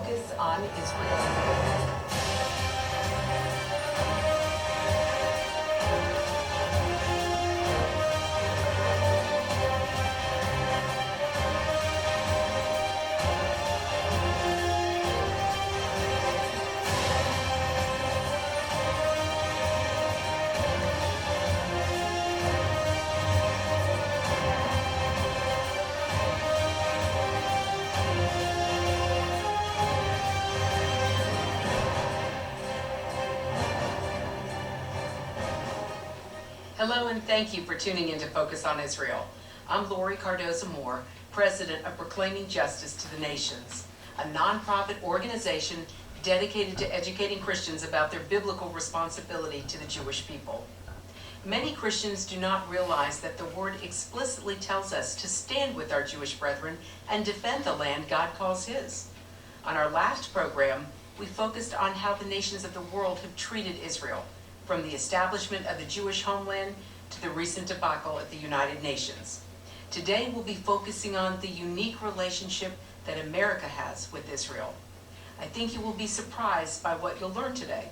Focus on Israel. Hello and thank you for tuning in to Focus on Israel. I'm Lori Cardoza-Moore, president of Proclaiming Justice to the Nations, a nonprofit organization dedicated to educating Christians about their biblical responsibility to the Jewish people. Many Christians do not realize that the word explicitly tells us to stand with our Jewish brethren and defend the land God calls his. On our last program, we focused on how the nations of the world have treated Israel, from the establishment of the Jewish homeland to the recent debacle at the United Nations. Today we'll be focusing on the unique relationship that America has with Israel. I think you will be surprised by what you'll learn today.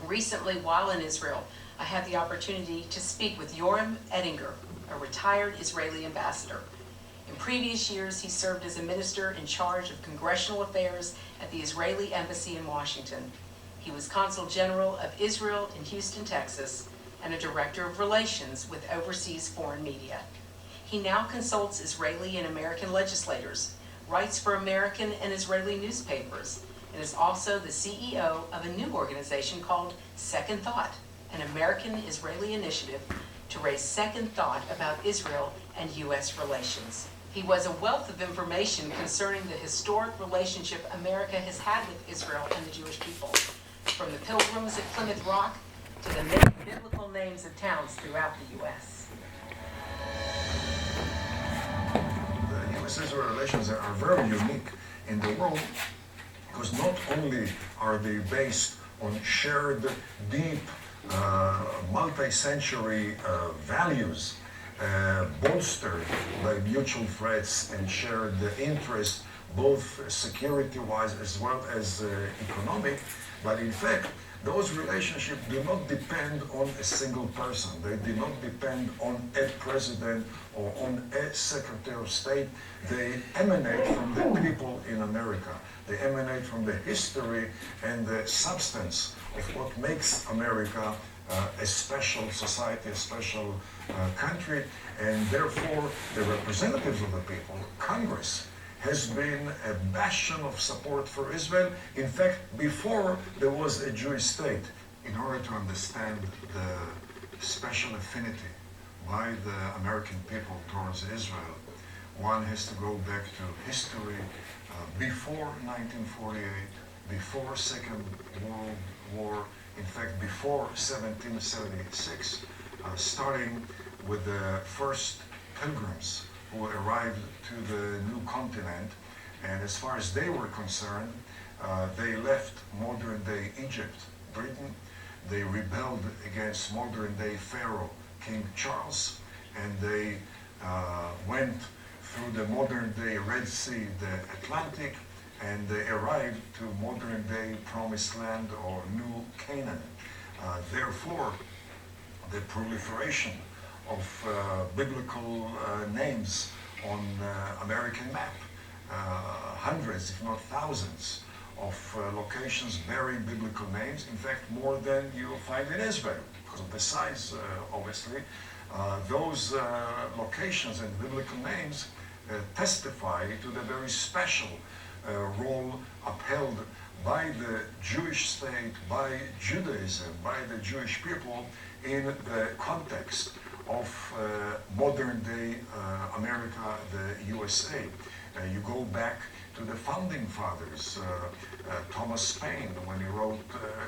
Recently, while in Israel, I had the opportunity to speak with Yoram Ettinger, a retired Israeli ambassador. In previous years, he served as a minister in charge of congressional affairs at the Israeli Embassy in Washington. He was Consul General of Israel in Houston, Texas, and a Director of Relations with Overseas Foreign Media. He now consults Israeli and American legislators, writes for American and Israeli newspapers, and is also the CEO of a new organization called Second Thought, an American-Israeli initiative to raise second thought about Israel and U.S. relations. He was a wealth of information concerning the historic relationship America has had with Israel and the Jewish people, from the Pilgrims at Plymouth Rock to the many biblical names of towns throughout the U.S. The U.S.-Israel relations are very unique in the world because not only are they based on shared, deep, multi-century values bolstered by mutual threats and shared interests, both security-wise as well as economic. But in fact, those relationships do not depend on a single person. They do not depend on a president or on a secretary of state. They emanate from the people in America. They emanate from the history and the substance of what makes America a special society, a special country, and therefore the representatives of the people, Congress, has been a bastion of support for Israel. In fact, before there was a Jewish state. In order to understand the special affinity by the American people towards Israel, one has to go back to history before 1948, before Second World War, in fact before 1776, starting with the first pilgrims who arrived to the new continent, and as far as they were concerned, they left modern-day Egypt, Britain. They rebelled against modern-day Pharaoh, King Charles, and they went through the modern-day Red Sea, the Atlantic, and they arrived to modern-day Promised Land or New Canaan. Therefore, the proliferation of biblical names on American map, hundreds, if not thousands, of locations bearing biblical names. In fact, more than you'll find in Israel, because of the size, obviously. Those locations and biblical names testify to the very special role upheld by the Jewish state, by Judaism, by the Jewish people in the context of modern-day America, the USA. You go back to the founding fathers, Thomas Paine, when he wrote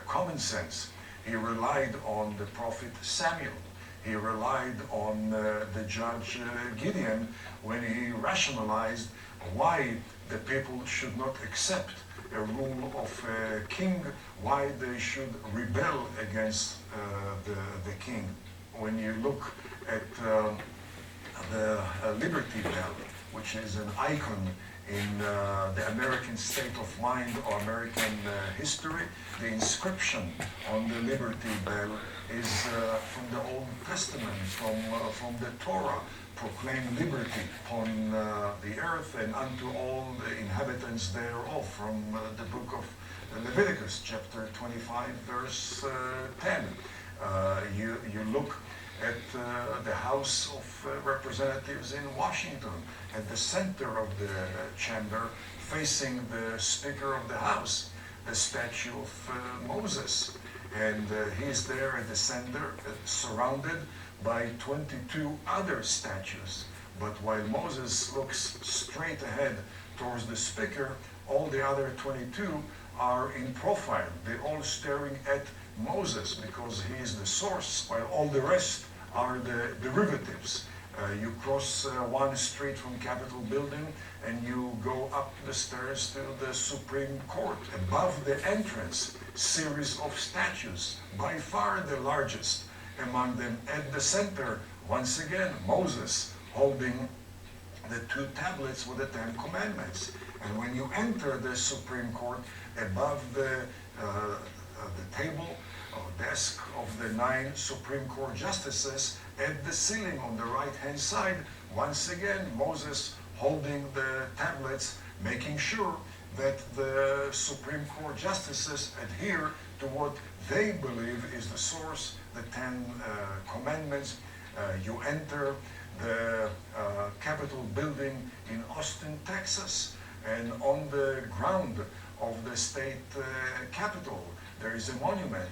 Common Sense. He relied on the prophet Samuel. He relied on the judge Gideon when he rationalized why the people should not accept a rule of a king, why they should rebel against the king. When you look at the Liberty Bell, which is an icon in the American state of mind or American history. The inscription on the Liberty Bell is from the Old Testament, from the Torah. Proclaim liberty upon the earth and unto all the inhabitants thereof, from the book of Leviticus, chapter 25, verse 10. You look at the House of Representatives in Washington, at the center of the chamber, facing the Speaker of the House, the statue of Moses. And he is there at the center, surrounded by 22 other statues. But while Moses looks straight ahead towards the speaker, all the other 22 are in profile. They're all staring at Moses because he is the source, while all the rest are the derivatives. You cross one street from Capitol Building and you go up the stairs to the Supreme Court. Above the entrance, series of statues, by far the largest among them. At the center, once again, Moses holding the 2 tablets with the 10 commandments. And when you enter the Supreme Court, above the table or desk of the 9 Supreme Court justices, at the ceiling on the right-hand side, once again, Moses holding the tablets, making sure that the Supreme Court justices adhere to what they believe is the source, the 10 commandments. You enter the Capitol building in Austin, Texas, and on the ground of the state capitol, there is a monument,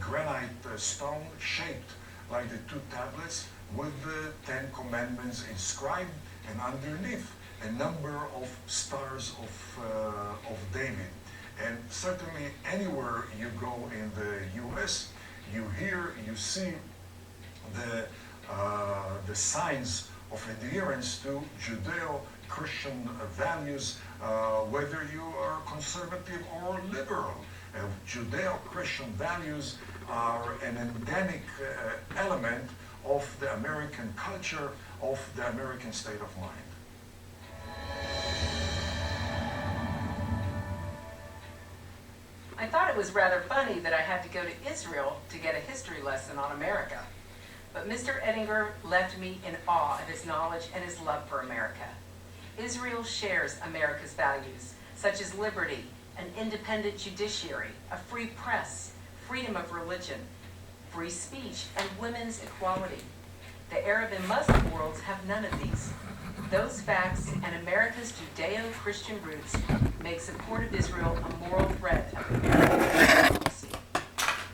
granite stone shaped like the 2 tablets with the 10 commandments inscribed, and underneath a number of stars of David. And certainly anywhere you go in the U.S., you hear, you see the signs of adherence to Judeo-Christian values, whether you are conservative or liberal. Judeo-Christian values are an endemic element of the American culture, of the American state of mind. I thought it was rather funny that I had to go to Israel to get a history lesson on America. But Mr. Ettinger left me in awe of his knowledge and his love for America. Israel shares America's values, such as liberty, an independent judiciary, a free press, freedom of religion, free speech, and women's equality. The Arab and Muslim worlds have none of these. Those facts and America's Judeo-Christian roots make support of Israel a moral thread of American policy.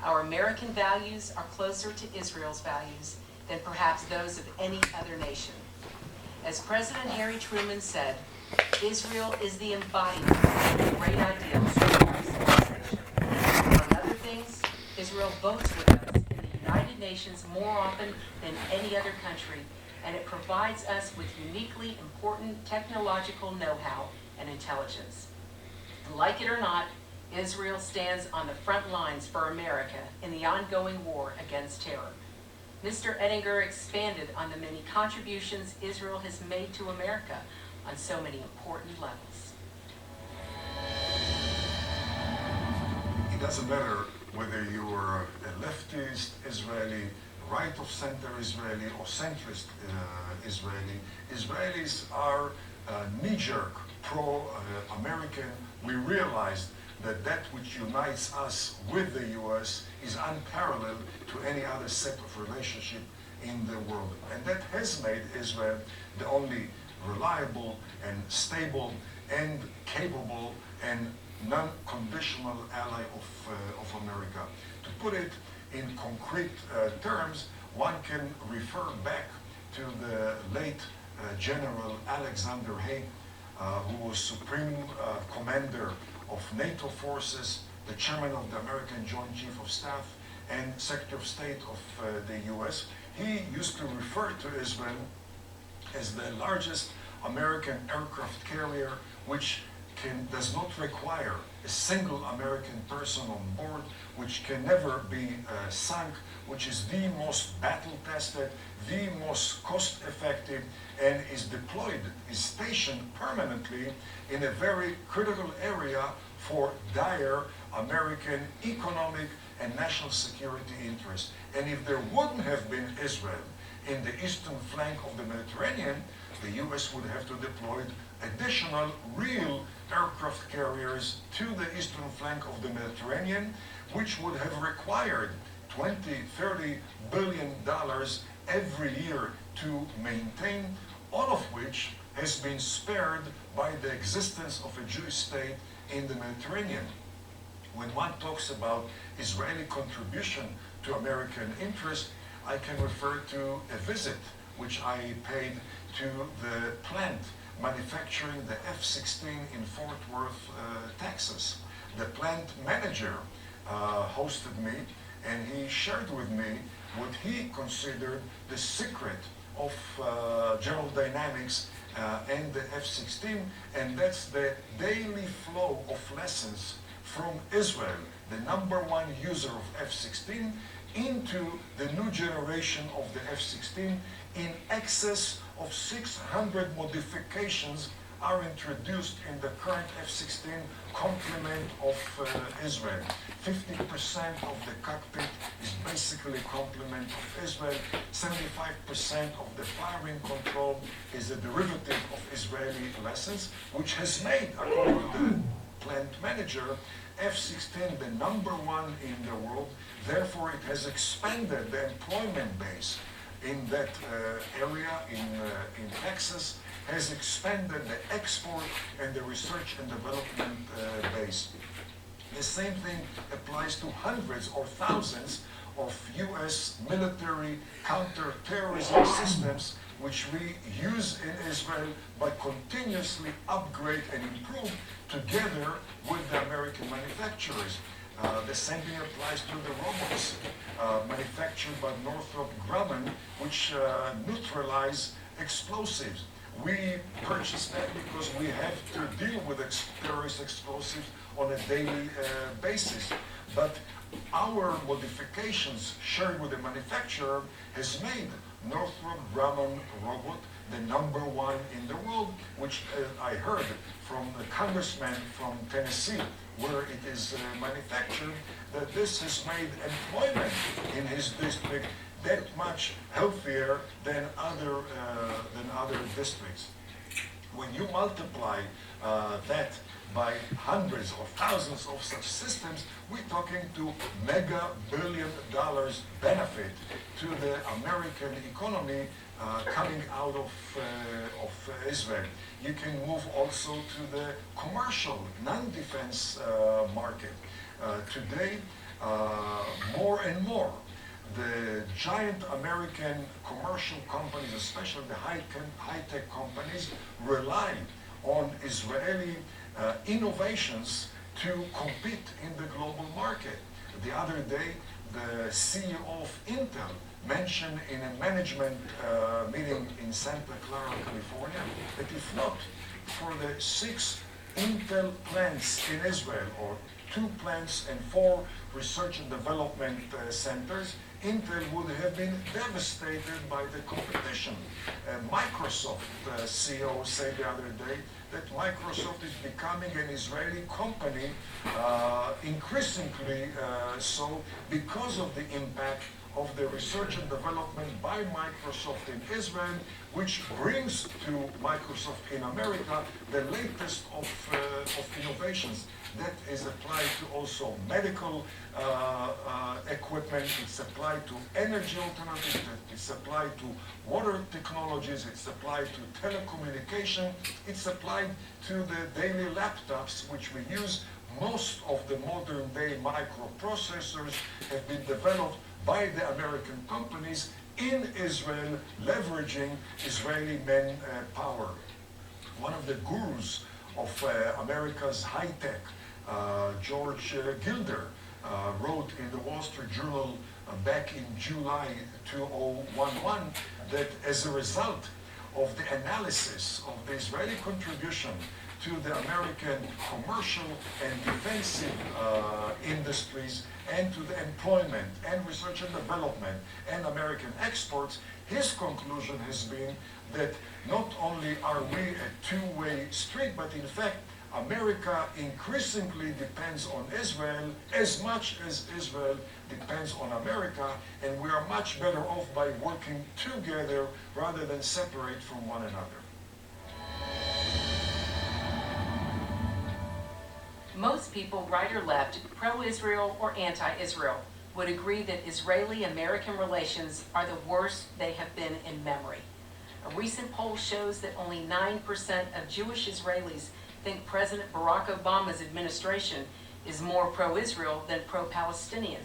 Our American values are closer to Israel's values than perhaps those of any other nation. As President Harry Truman said, Israel is the embodiment of the great ideals of our civilization. Among other things, Israel votes with us in the United Nations more often than any other country, and it provides us with uniquely important technological know-how and intelligence. Like it or not, Israel stands on the front lines for America in the ongoing war against terror. Mr. Ettinger expanded on the many contributions Israel has made to America on so many important levels. It doesn't matter whether you are a leftist Israeli, right of center Israeli, or centrist Israeli. Israelis are knee-jerk pro-American. We realized that which unites us with the U.S. is unparalleled to any other set of relationship in the world. And that has made Israel the only reliable and stable and capable and non-conditional ally of America. To put it in concrete terms, one can refer back to the late General Alexander Haig, who was Supreme Commander of NATO forces, the chairman of the American Joint Chief of Staff, and Secretary of State of the U.S. He used to refer to Israel as the largest American aircraft carrier, which does not require a single American person on board, which can never be sunk, which is the most battle-tested, the most cost-effective, and is deployed, is stationed permanently in a very critical area for dire American economic and national security interests. And if there wouldn't have been Israel in the eastern flank of the Mediterranean, the US would have to deploy additional real aircraft carriers to the eastern flank of the Mediterranean, which would have required $20, $30 billion every year to maintain, all of which has been spared by the existence of a Jewish state in the Mediterranean. When one talks about Israeli contribution to American interest, I can refer to a visit which I paid to the plant manufacturing the F-16 in Fort Worth, Texas. The plant manager hosted me, and he shared with me what he considered the secret of General Dynamics and the F-16, and that's the daily flow of lessons from Israel, the #1 user of F-16, into the new generation of the F-16. In excess of 600 modifications are introduced in the current F-16 complement of Israel. 50% of the cockpit is basically complement of Israel. 75% of the firing control is a derivative of Israeli lessons, which has made, according to the plant manager, F-16 the #1 in the world. Therefore, it has expanded the employment base in that area in Texas, has expanded the export and the research and development base. The same thing applies to hundreds or thousands of US military counter-terrorism systems which we use in Israel but continuously upgrade and improve together with the American manufacturers. The same thing applies to the robots manufactured by Northrop Grumman, which neutralize explosives. We purchase that because we have to deal with terrorist explosives on a daily basis. But our modifications shared with the manufacturer has made Northrop Grumman robot the #1 in the world, which I heard from the congressman from Tennessee, where it is manufactured, that this has made employment in his district that much healthier than other districts. When you multiply that by hundreds or thousands of such systems, we're talking to mega billion dollars benefit to the American economy coming out of Israel. You can move also to the commercial, non-defense market. Today, more and more, the giant American commercial companies, especially the high-tech companies, rely on Israeli innovations to compete in the global market. The other day, the CEO of Intel mentioned in a management meeting in Santa Clara, California, that if not for the 6 Intel plants in Israel, or 2 plants and 4 research and development centers, Intel would have been devastated by the competition. Microsoft CEO said the other day that Microsoft is becoming an Israeli company, increasingly so because of the impact of the research and development by Microsoft in Israel, which brings to Microsoft in America the latest of innovations. That is applied to also medical equipment, it's applied to energy alternatives, it's applied to water technologies, it's applied to telecommunication, it's applied to the daily laptops which we use. Most of the modern day microprocessors have been developed by the American companies in Israel, leveraging Israeli manpower. One of the gurus of America's high-tech, George Gilder, wrote in the Wall Street Journal back in July 2011 that as a result of the analysis of the Israeli contribution to the American commercial and defensive industries and to the employment and research and development and American exports, his conclusion has been that not only are we a two-way street, but in fact, America increasingly depends on Israel as much as Israel depends on America, and we are much better off by working together rather than separate from one another. Most people, right or left, pro-Israel or anti-Israel, would agree that Israeli-American relations are the worst they have been in memory. A recent poll shows that only 9% of Jewish Israelis think President Barack Obama's administration is more pro-Israel than pro-Palestinian.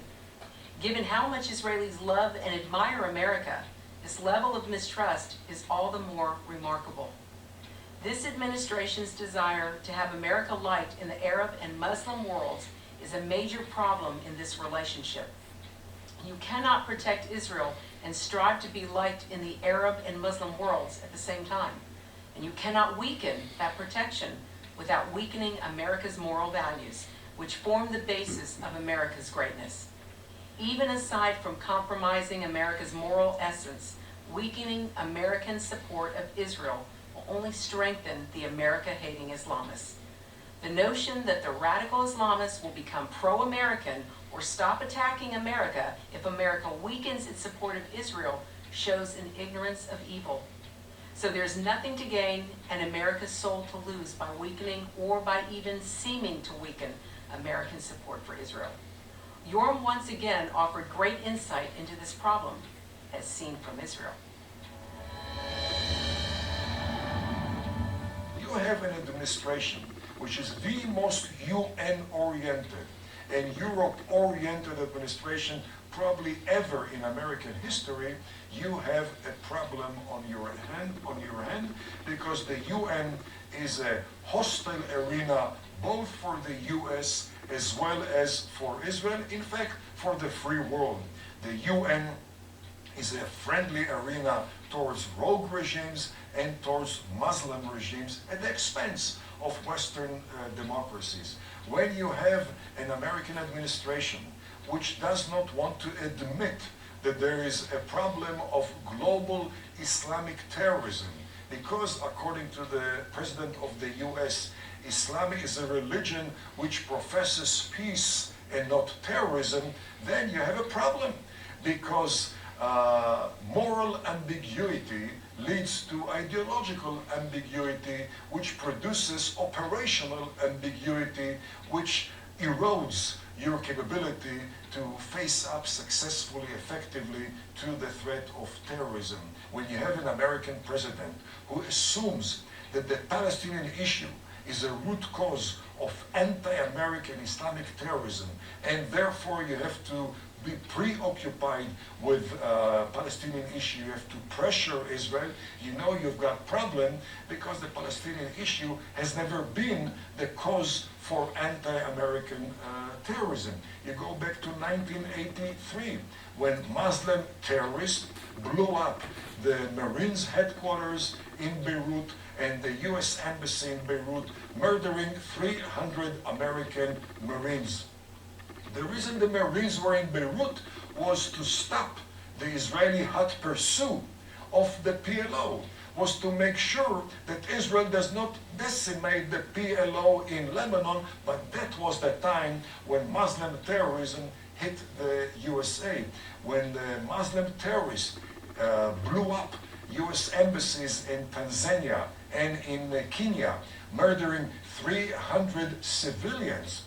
Given how much Israelis love and admire America, this level of mistrust is all the more remarkable. This administration's desire to have America liked in the Arab and Muslim worlds is a major problem in this relationship. You cannot protect Israel and strive to be liked in the Arab and Muslim worlds at the same time. And you cannot weaken that protection without weakening America's moral values, which form the basis of America's greatness. Even aside from compromising America's moral essence, weakening American support of Israel will only strengthen the America-hating Islamists. The notion that the radical Islamists will become pro-American or stop attacking America if America weakens its support of Israel shows an ignorance of evil. So there's nothing to gain and America's soul to lose by weakening or by even seeming to weaken American support for Israel. Yoram once again offered great insight into this problem, as seen from Israel. You have an administration which is the most UN-oriented and Europe-oriented administration probably ever in American history. You have a problem on your hand because the UN is a hostile arena both for the US as well as for Israel, in fact, for the free world. The UN is a friendly arena towards rogue regimes and towards Muslim regimes at the expense of Western democracies. When you have an American administration which does not want to admit that there is a problem of global Islamic terrorism, because according to the President of the US, Islam is a religion which professes peace and not terrorism, then you have a problem, because moral ambiguity leads to ideological ambiguity, which produces operational ambiguity, which erodes your capability to face up successfully, effectively to the threat of terrorism. When you have an American president who assumes that the Palestinian issue is a root cause of anti-American Islamic terrorism, and therefore you have to be preoccupied with Palestinian issue, you have to pressure Israel, you know you've got problem, because the Palestinian issue has never been the cause for anti-American terrorism. You go back to 1983, when Muslim terrorists blew up the Marines headquarters in Beirut and the US Embassy in Beirut, murdering 300 American Marines. The reason the Marines were in Beirut was to stop the Israeli hot pursuit of the PLO, was to make sure that Israel does not decimate the PLO in Lebanon, but that was the time when Muslim terrorism hit the USA, when the Muslim terrorists blew up US embassies in Tanzania and in Kenya, murdering 300 civilians.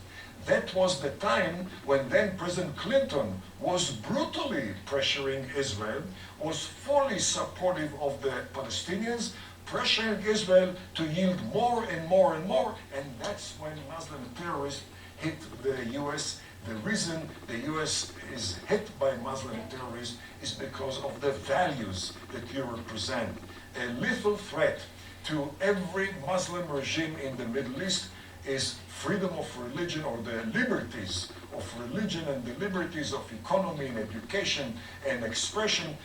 That was the time when then President Clinton was brutally pressuring Israel, was fully supportive of the Palestinians, pressuring Israel to yield more and more and more, and that's when Muslim terrorists hit the US. The reason the US is hit by Muslim terrorists is because of the values that you represent. A lethal threat to every Muslim regime in the Middle East is freedom of religion, or the liberties of religion and the liberties of economy and education and expression.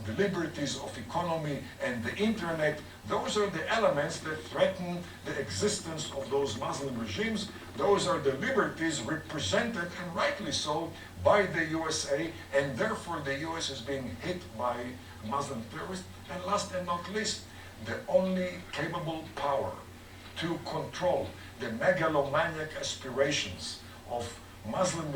the liberties of economy and the internet, those are the elements that threaten the existence of those Muslim regimes. Those are the liberties represented, and rightly so, by the USA, and therefore the US is being hit by Muslim terrorists. And last and not least, the only capable power to control the megalomaniac aspirations of Muslim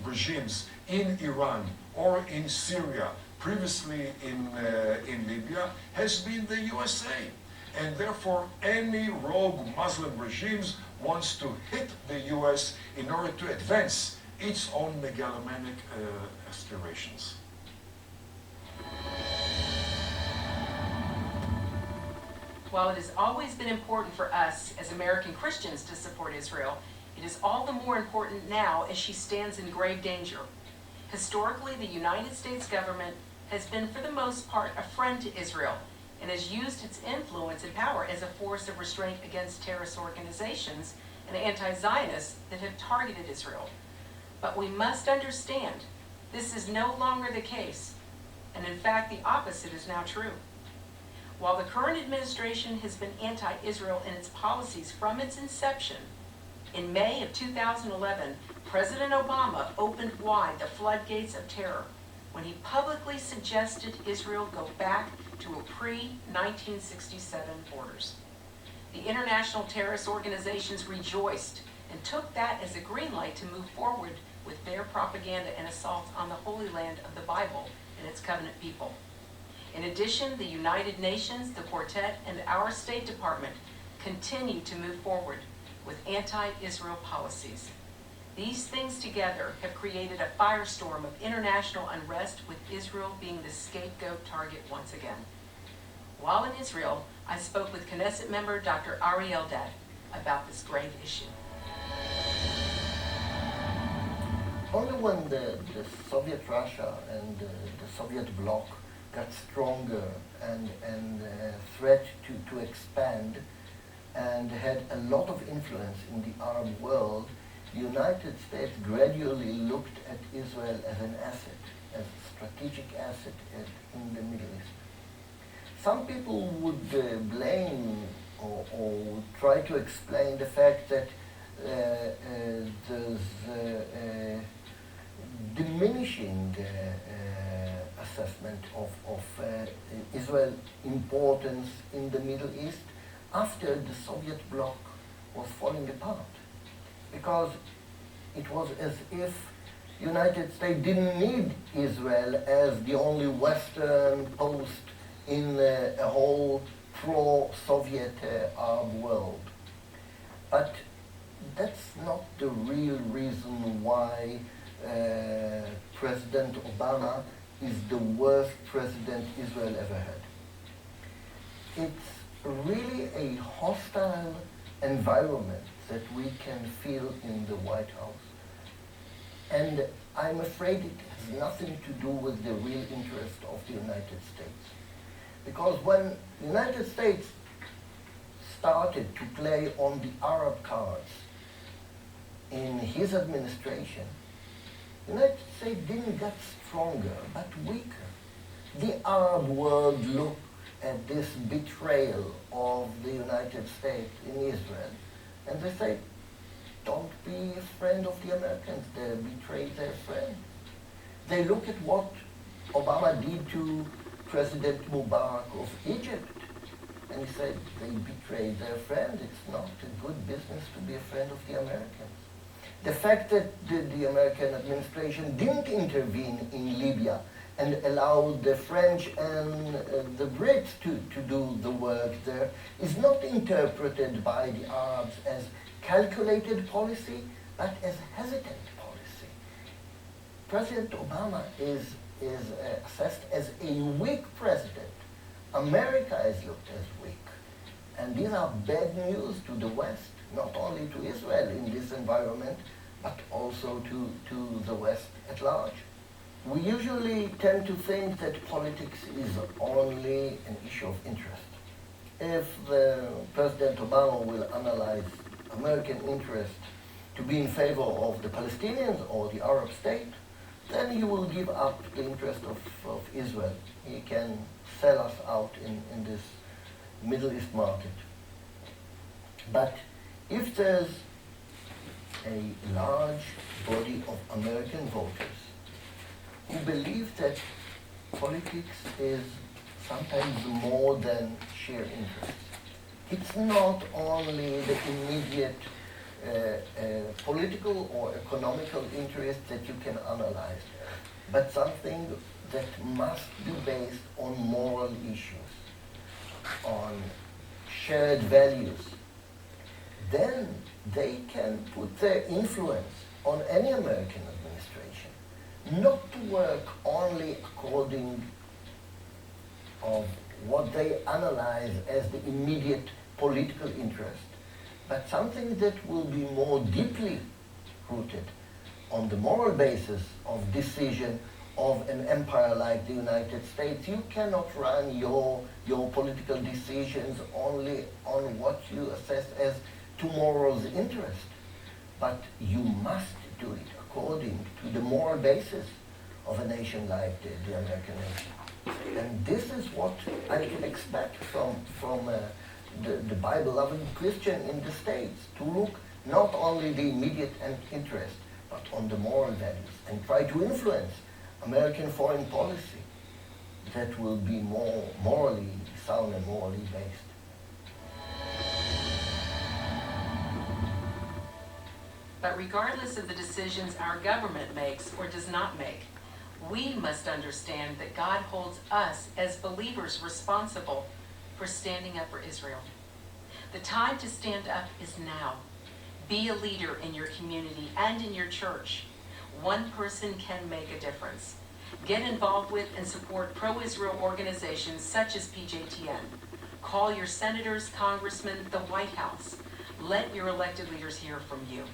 regimes in Iran or in Syria, previously in Libya, has been the USA. And therefore, any rogue Muslim regimes wants to hit the US in order to advance its own megalomaniac aspirations. While it has always been important for us as American Christians to support Israel, it is all the more important now as she stands in grave danger. Historically, the United States government has been, for the most part, a friend to Israel and has used its influence and power as a force of restraint against terrorist organizations and anti-Zionists that have targeted Israel. But we must understand, this is no longer the case, and in fact, the opposite is now true. While the current administration has been anti-Israel in its policies from its inception, in May of 2011, President Obama opened wide the floodgates of terror when he publicly suggested Israel go back to a pre-1967 borders. The international terrorist organizations rejoiced and took that as a green light to move forward with their propaganda and assaults on the Holy Land of the Bible and its covenant people. In addition, the United Nations, the Quartet, and our State Department continue to move forward with anti-Israel policies. These things together have created a firestorm of international unrest, with Israel being the scapegoat target once again. While in Israel, I spoke with Knesset member Dr. Ari Eldad about this grave issue. Only when the Soviet Russia and the Soviet bloc got stronger and threat to expand and had a lot of influence in the Arab world, the United States gradually looked at Israel as an asset, as a strategic asset in the Middle East. Some people would blame or try to explain the fact that there's diminishing assessment of Israel's importance in the Middle East after the Soviet bloc was falling apart. Because it was as if the United States didn't need Israel as the only Western post in a whole pro-Soviet Arab world. But that's not the real reason why President Obama is the worst president Israel ever had. It's really a hostile environment that we can feel in the White House. And I'm afraid it has nothing to do with the real interest of the United States. Because when the United States started to play on the Arab cards in his administration, the United States didn't get stronger, but weaker. The Arab world looked at this betrayal of the United States in Israel, and they say, don't be a friend of the Americans, they betrayed their friend. They look at what Obama did to President Mubarak of Egypt, and he said, they betrayed their friend, it's not a good business to be a friend of the Americans. The fact that the American administration didn't intervene in Libya and allowed the French and the Brits to do the work there is not interpreted by the Arabs as calculated policy, but as hesitant policy. President Obama is assessed as a weak president. America is looked as weak. And these are bad news to the West, not only to Israel in this environment, but also to the West at large. We usually tend to think that politics is only an issue of interest. If President Obama will analyze American interest to be in favor of the Palestinians or the Arab state, then he will give up the interest of Israel. He can sell us out in this Middle East market. But if there's a large body of American voters who believe that politics is sometimes more than sheer interest, it's not only the immediate political or economical interest that you can analyze, but something that must be based on moral issues, on shared values, then they can put their influence on any American administration, not to work only according of what they analyze as the immediate political interest, but something that will be more deeply rooted on the moral basis of decision of an empire like the United States. You cannot run your political decisions only on what you assess as tomorrow's interest, but you must do it according to the moral basis of a nation like the American nation. And this is what I can expect from the Bible-loving Christian in the States, to look not only the immediate interest, but on the moral values, and try to influence American foreign policy that will be more morally sound and morally based. But regardless of the decisions our government makes or does not make, we must understand that God holds us as believers responsible for standing up for Israel. The time to stand up is now. Be a leader in your community and in your church. One person can make a difference. Get involved with and support pro-Israel organizations such as PJTN. Call your senators, congressmen, the White House. Let your elected leaders hear from you.